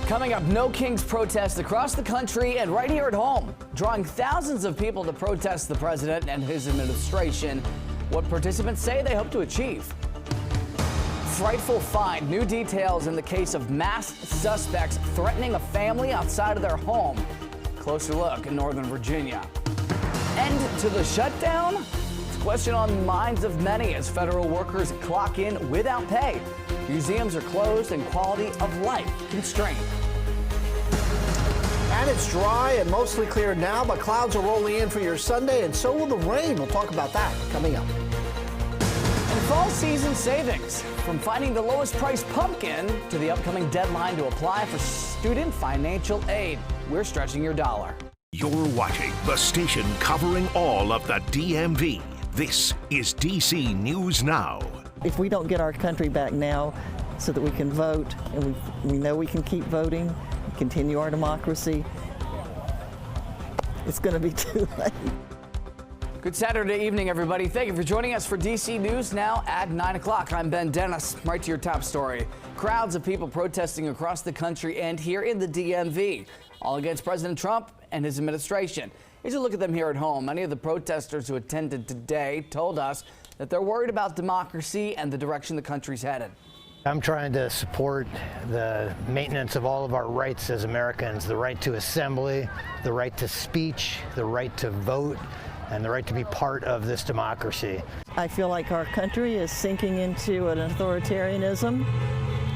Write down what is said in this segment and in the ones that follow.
Coming up, No Kings protests across the country and right here at home, drawing thousands of people to protest the president and his administration. What participants say they hope to achieve. Frightful find. New details in the case of masked suspects threatening a family outside of their home. Closer look in Northern Virginia. End to the shutdown? It's a question on the minds of many as federal workers clock in without pay. Museums are closed and quality of life constrained. And it's dry and mostly clear now, but clouds are rolling in for your Sunday, and so will the rain. We'll talk about that coming up. And fall season savings. From finding the lowest priced pumpkin to the upcoming deadline to apply for student financial aid. We're stretching your dollar. You're watching the station covering all of the DMV. This is DC News Now. If we don't get our country back now so that we can vote, and we know we can keep voting, continue our democracy, it's going to be too late. Good Saturday evening, everybody. Thank you for joining us for DC News Now at 9 o'clock. I'm Ben Dennis. Right to your top story. Crowds of people protesting across the country and here in the DMV, all against President Trump and his administration. Here's a look at them here at home. Many of the protesters who attended today told us that they're worried about democracy and the direction the country's headed. I'm trying to support the maintenance of all of our rights as Americans, the right to assembly, the right to speech, the right to vote, and the right to be part of this democracy. I feel like our country is sinking into an authoritarianism,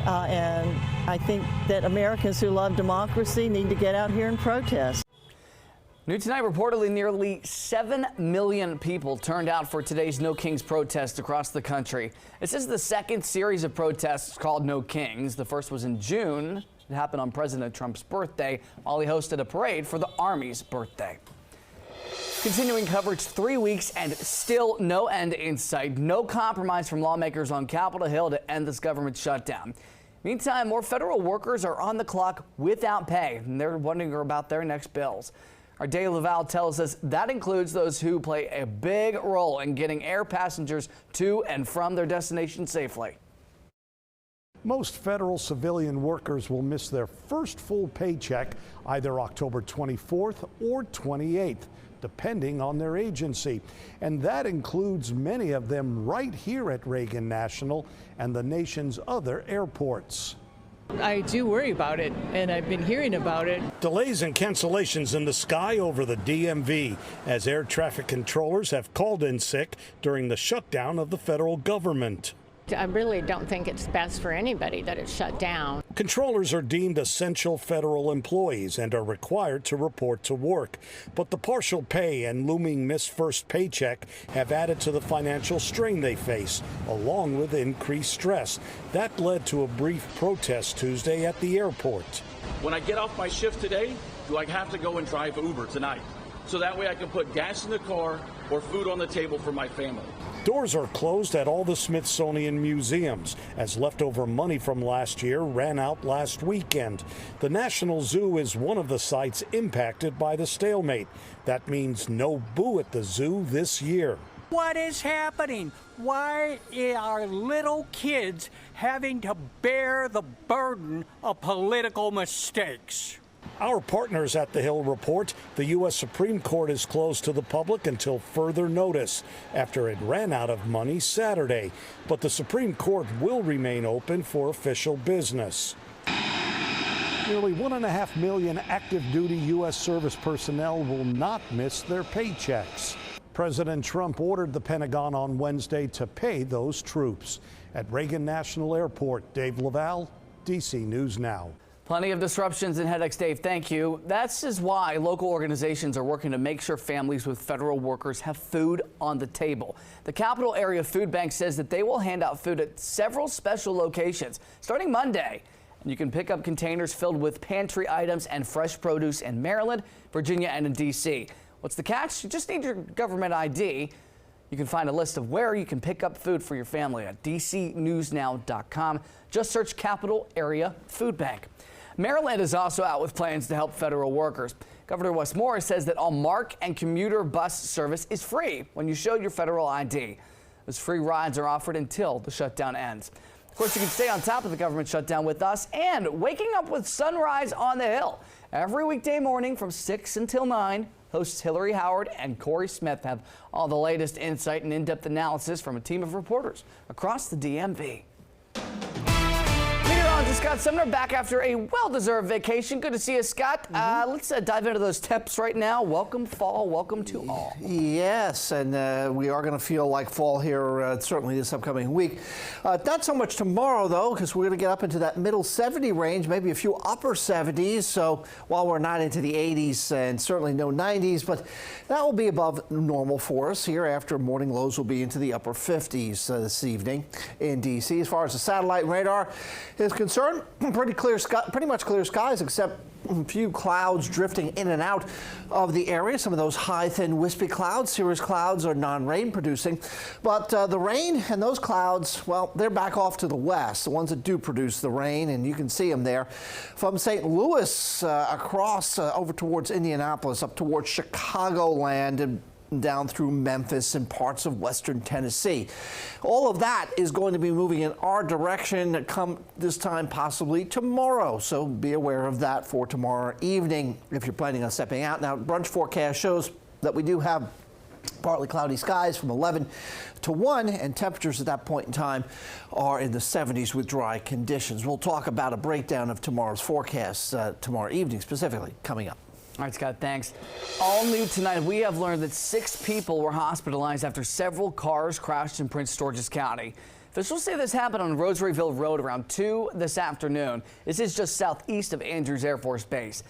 and I think that Americans who love democracy need to get out here and protest. New tonight, reportedly nearly 7 million people turned out for today's No Kings protest across the country. This is the second series of protests called No Kings. The first was in June. It happened on President Trump's birthday, while he hosted a parade for the Army's birthday. Continuing coverage 3 weeks and still no end in sight. No compromise from lawmakers on Capitol Hill to end this government shutdown. Meantime, more federal workers are on the clock without pay, and they're wondering about their next bills. Our Dave Laval tells us that includes those who play a big role in getting air passengers to and from their destination safely. Most federal civilian workers will miss their first full paycheck either October 24th or 28th, depending on their agency. And that includes many of them right here at Reagan National and the nation's other airports. I do worry about it, and I've been hearing about it. Delays and cancellations in the sky over the DMV as air traffic controllers have called in sick during the shutdown of the federal government. I really don't think it's best for anybody that it's shut down. Controllers are deemed essential federal employees and are required to report to work. But the partial pay and looming missed first paycheck have added to the financial strain they face, along with increased stress. That led to a brief protest Tuesday at the airport. When I get off my shift today, do I have to go and drive Uber tonight? So that way I can put gas in the car or food on the table for my family. Doors are closed at all the Smithsonian museums as leftover money from last year ran out last weekend. The National Zoo is one of the sites impacted by the stalemate. That means no boo at the zoo this year. What is happening? Why are little kids having to bear the burden of political mistakes? Our partners at the Hill report the U.S. Supreme Court is closed to the public until further notice after it ran out of money Saturday. But the Supreme Court will remain open for official business. Nearly 1.5 million active duty U.S. service personnel will not miss their paychecks. President Trump ordered the Pentagon on Wednesday to pay those troops. At Reagan National Airport, Dave Laval, DC News Now. Plenty of disruptions and headaches, Dave. Thank you. That's just why local organizations are working to make sure families with federal workers have food on the table. The Capital Area Food Bank says that they will hand out food at several special locations starting Monday. And you can pick up containers filled with pantry items and fresh produce in Maryland, Virginia, and in D.C. What's the catch? You just need your government ID. You can find a list of where you can pick up food for your family at dcnewsnow.com. Just search Capital Area Food Bank. Maryland is also out with plans to help federal workers. Governor Wes Moore says that all MARC and commuter bus service is free when you show your federal ID. Those free rides are offered until the shutdown ends. Of course, you can stay on top of the government shutdown with us and waking up with Sunrise on the Hill. Every weekday morning from 6 until 9, hosts Hillary Howard and Corey Smith have all the latest insight and in-depth analysis from a team of reporters across the DMV. Meteorologist Scott Sumner back after a well-deserved vacation. Good to see you, Scott. Let's dive into those temps right now. Welcome fall. Welcome to all. Yes, and we are going to feel like fall here certainly this upcoming week. Not so much tomorrow, though, because we're going to get up into that middle 70 range, maybe a few upper 70s. So while we're not into the 80s and certainly no 90s, but that will be above normal for us here after morning lows will be into the upper 50s this evening in D.C. As far as the satellite and radar is concerned, pretty much clear skies, except a few clouds drifting in and out of the area. Some of those high, thin, wispy clouds, cirrus clouds, are non-rain producing. But the rain and those clouds, well, they're back off to the west, the ones that do produce the rain, and you can see them there from St. Louis across over towards Indianapolis, up towards Chicagoland, and down through Memphis and parts of western Tennessee. All of that is going to be moving in our direction come this time possibly tomorrow. So be aware of that for tomorrow evening if you're planning on stepping out. Now, brunch forecast shows that we do have partly cloudy skies from 11 to 1, and temperatures at that point in time are in the 70s with dry conditions. We'll talk about a breakdown of tomorrow's forecast tomorrow evening specifically coming up. All right, Scott, thanks. All new tonight, we have learned that 6 people were hospitalized after several cars crashed in Prince George's County. Officials say this happened on Rosaryville Road around 2 this afternoon. This is just southeast of Andrews Air Force Base.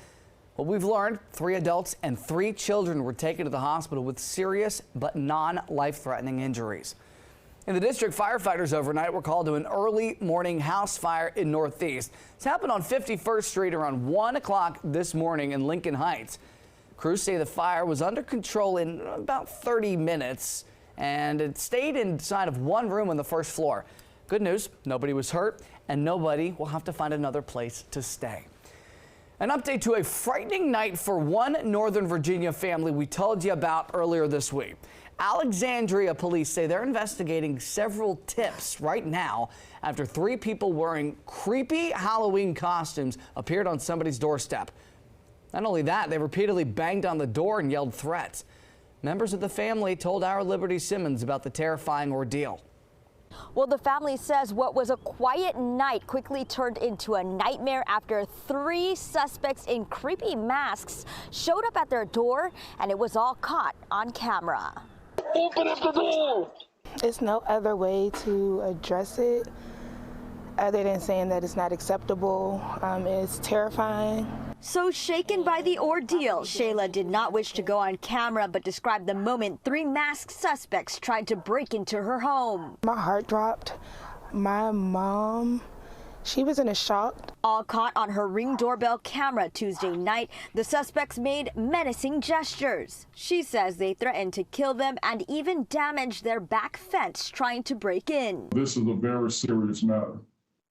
What we've learned, 3 adults and 3 children were taken to the hospital with serious but non-life-threatening injuries. In the district, firefighters overnight were called to an early morning house fire in Northeast. This happened on 51st Street around 1 o'clock this morning in Lincoln Heights. Crews say the fire was under control in about 30 minutes, and it stayed inside of one room on the first floor. Good news, nobody was hurt, and nobody will have to find another place to stay. An update to a frightening night for one Northern Virginia family we told you about earlier this week. Alexandria police say they're investigating several tips right now after 3 people wearing creepy Halloween costumes appeared on somebody's doorstep. Not only that, they repeatedly banged on the door and yelled threats. Members of the family told our Liberty Simmons about the terrifying ordeal. Well, the family says what was a quiet night quickly turned into a nightmare after 3 suspects in creepy masks showed up at their door, and it was all caught on camera. Open up the door! There's no other way to address it other than saying that it's not acceptable. It's terrifying. So shaken by the ordeal, Shayla did not wish to go on camera, but described the moment 3 masked suspects tried to break into her home. My heart dropped. My mom, she was in a shock. All caught on her Ring doorbell camera Tuesday night, the suspects made menacing gestures. She says they threatened to kill them and even damage their back fence trying to break in. This is a very serious matter.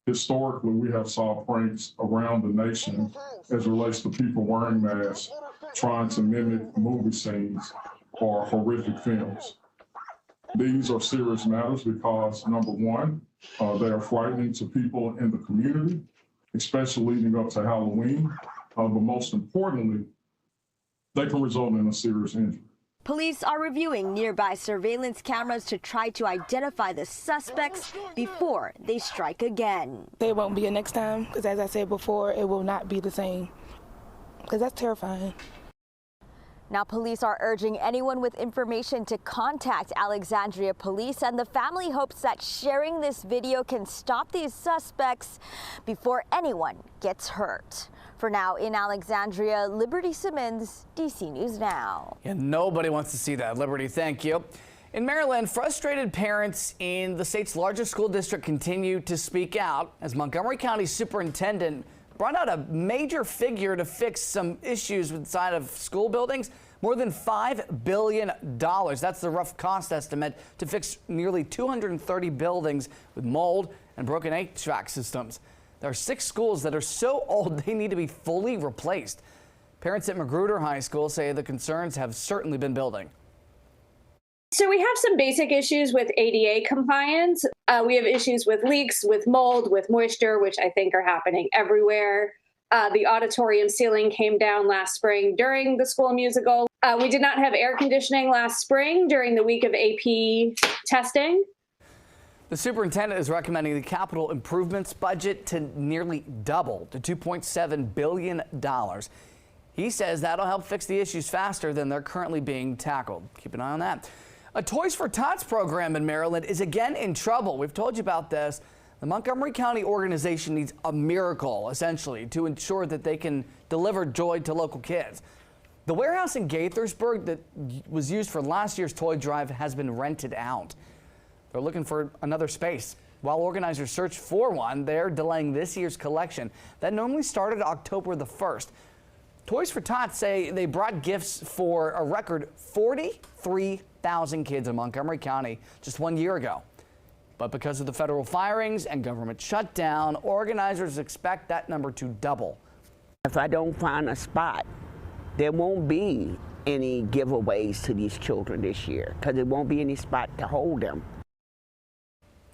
Historically, we have saw pranks around the nation as it relates to people wearing masks, trying to mimic movie scenes or horrific films. These are serious matters because, number one, they are frightening to people in the community, especially leading up to Halloween. But most importantly, they can result in a serious injury. Police are reviewing nearby surveillance cameras to try to identify the suspects before they strike again. There won't be a next time, because as I said before, it will not be the same, because that's terrifying. Now, police are urging anyone with information to contact Alexandria Police, and the family hopes that sharing this video can stop these suspects before anyone gets hurt. For now, in Alexandria, Liberty Simmons, DC News Now. Yeah, nobody wants to see that. Liberty, thank you. In Maryland, frustrated parents in the state's largest school district continue to speak out as Montgomery County Superintendent brought out a major figure to fix some issues inside of school buildings. More than $5 billion. That's the rough cost estimate to fix nearly 230 buildings with mold and broken HVAC systems. There are 6 schools that are so old they need to be fully replaced. Parents at Magruder High School say the concerns have certainly been building. So we have some basic issues with ADA compliance. We have issues with leaks, with mold, with moisture, which I think are happening everywhere. The auditorium ceiling came down last spring during the school musical. We did not have air conditioning last spring during the week of AP testing. The superintendent is recommending the capital improvements budget to nearly double to $2.7 billion. He says that'll help fix the issues faster than they're currently being tackled. Keep an eye on that. A Toys for Tots program in Maryland is again in trouble. We've told you about this. The Montgomery County organization needs a miracle, essentially, to ensure that they can deliver joy to local kids. The warehouse in Gaithersburg that was used for last year's toy drive has been rented out. They're looking for another space. While organizers search for one, they're delaying this year's collection that normally started October the 1st. Toys for Tots say they brought gifts for a record 43,000 kids in Montgomery County just 1 year ago. But because of the federal firings and government shutdown, organizers expect that number to double. If I don't find a spot, there won't be any giveaways to these children this year because there won't be any spot to hold them.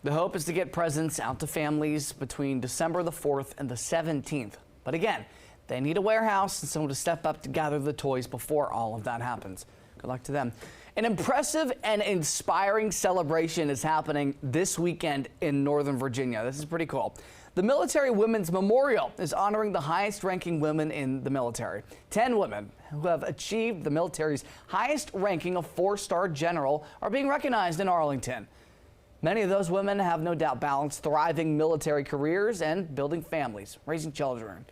The hope is to get presents out to families between December the 4th and the 17th. But again, they need a warehouse and someone to step up to gather the toys before all of that happens. Good luck to them. An impressive and inspiring celebration is happening this weekend in Northern Virginia. This is pretty cool. The Military Women's Memorial is honoring the highest ranking women in the military. 10 women who have achieved the military's highest ranking of 4-star general are being recognized in Arlington. Many of those women have no doubt balanced thriving military careers and building families, raising children.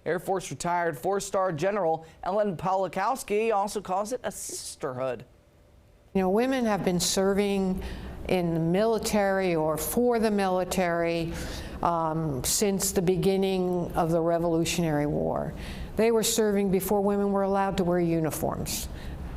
Air Force retired 4-star General Ellen Pawlikowski also calls it a sisterhood. You know, women have been serving in the military or for the military since the beginning of the Revolutionary War. They were serving before women were allowed to wear uniforms.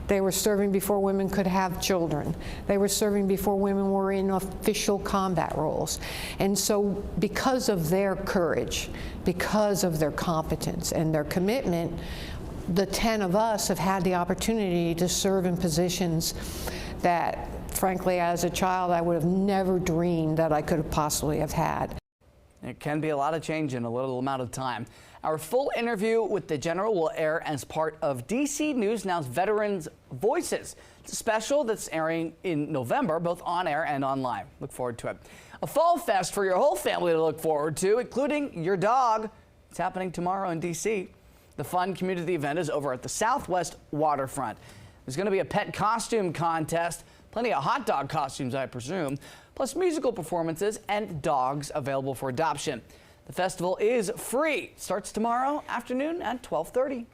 They were serving before women could have children. They were serving before women were in official combat roles. And so because of their courage, because of their competence and their commitment, the 10 of us have had the opportunity to serve in positions that, frankly, as a child, I would have never dreamed that I could have possibly have had. It can be a lot of change in a little amount of time. Our full interview with the general will air as part of DC News Now's Veterans Voices. It's a special that's airing in November, both on air and online. Look forward to it. A fall fest for your whole family to look forward to, including your dog. It's happening tomorrow in DC. The fun community event is over at the Southwest Waterfront. There's going to be a pet costume contest, plenty of hot dog costumes, I presume, plus musical performances and dogs available for adoption. The festival is free. Starts tomorrow afternoon at 12:30.